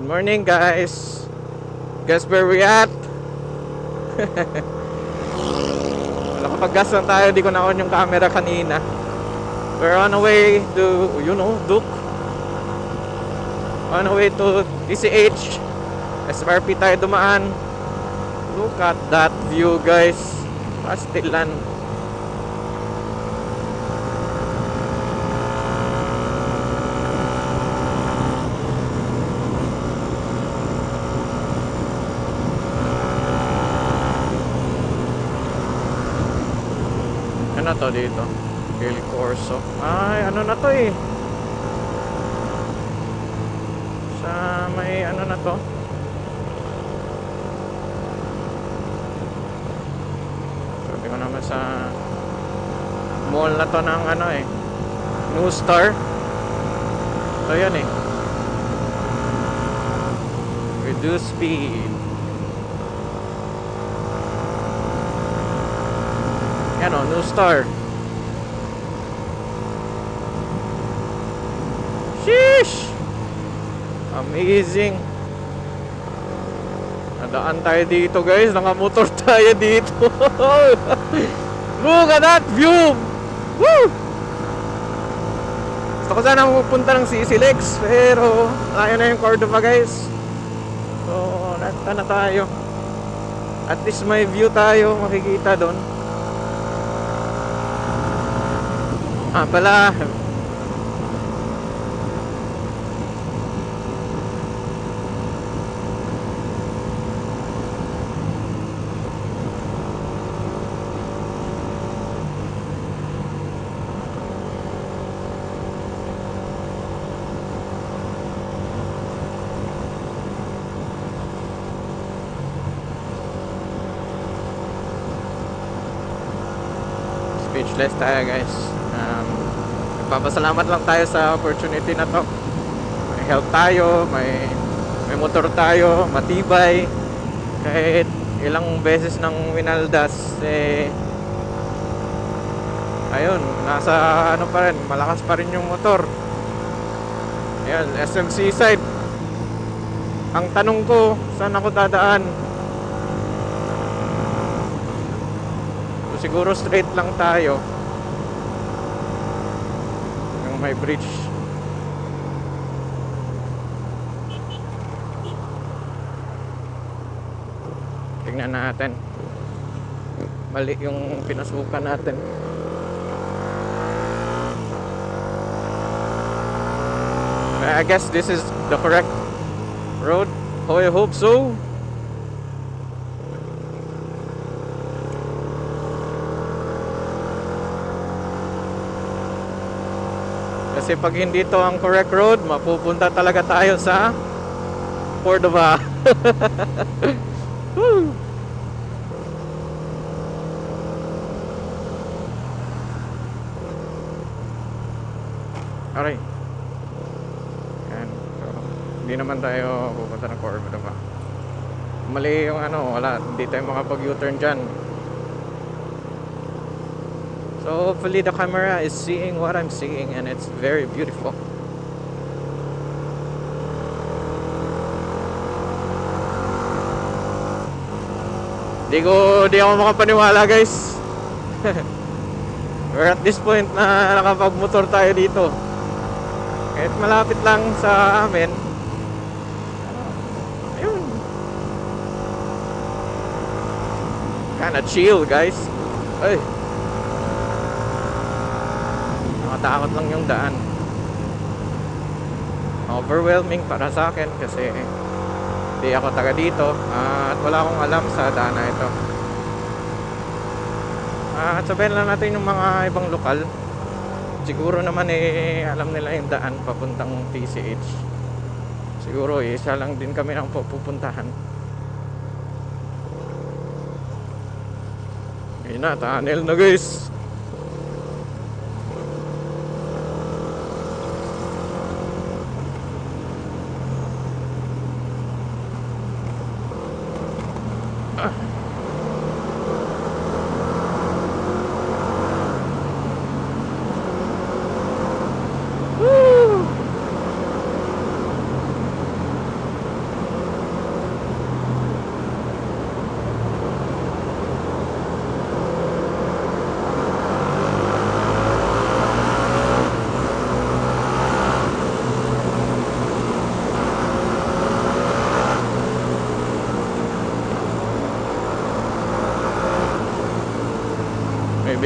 morning guys. Guess where we at? Nakapag-gas lang tayo. Di ko na-on yung camera kanina. We're on our way to, Duke. On our way to DCH. SRP tayo dumaan. Look at that view guys. Pastilan. Ano to dito? Il Corso. Ay, ano na to eh. Sa may ano na to? Sabi ko naman sa mall na to ng ano eh. New Star. So yan eh. Reduce speed. Yan o, New Star. Sheesh! Amazing. Nadaan tayo dito guys. Nakamotor tayo dito. Look at that view! Woo! Gusto ko sana pupunta ng CCLX, pero layo na yung Cordova guys. So, nata na tayo. At least may view tayo makikita doon. Pala speechless tayo guys. Nagpapasalamat lang tayo sa opportunity na to. May health tayo, may motor tayo, matibay. Kahit ilang beses nang winaldas ayun, nasa ano pa rin, malakas pa rin yung motor. Ayun, SMC side. Ang tanong ko, saan ako dadaan? So, siguro straight lang tayo. May bridge. Tingnan natin. Mali yung pinasukan natin. I guess this is the correct road. Oh, I hope so. Kasi pag hindi to ang correct road, mapupunta talaga tayo sa Cordova. Alright. Yan. So, hindi naman tayo pupunta ng Cordova. Mali yung ano, wala. Hindi tayo makapag-U-turn dyan. So hopefully the camera is seeing what I'm seeing and it's very beautiful. Di ako makapaniwala guys. We're at this point na nakapagmotor tayo dito. Kahit malapit lang sa amin. Ayun. Kinda chill guys. Ay. Nakatakot lang yung daan. Overwhelming para sa akin kasi hindi ako taga dito at wala akong alam sa daan na ito. At sabihin lang natin yung mga ibang lokal. Siguro naman alam nila yung daan papuntang TCH. Siguro isa lang din kami nang pupuntahan. Ayun na, tunnel na guys.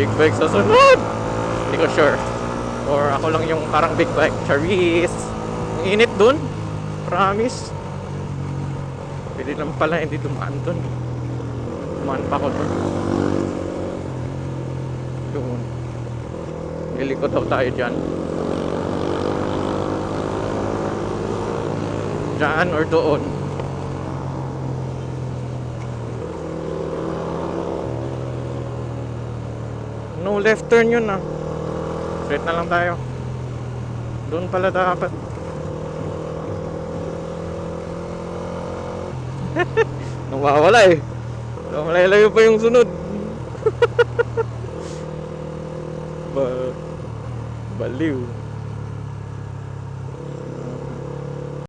big bike sa sunod. Hindi ko sure. Or ako lang yung parang big bike. Charis. Ang init dun. Promise. Pwede lang pala hindi dumaan dun. Dumaan pa ko dun. Doon. Liliko daw tayo dyan. Dyan or doon. No left turn yun ah. Straight na lang tayo. Doon pala dapat. Nawawala eh. Malayo pa yung sunod. Baliw.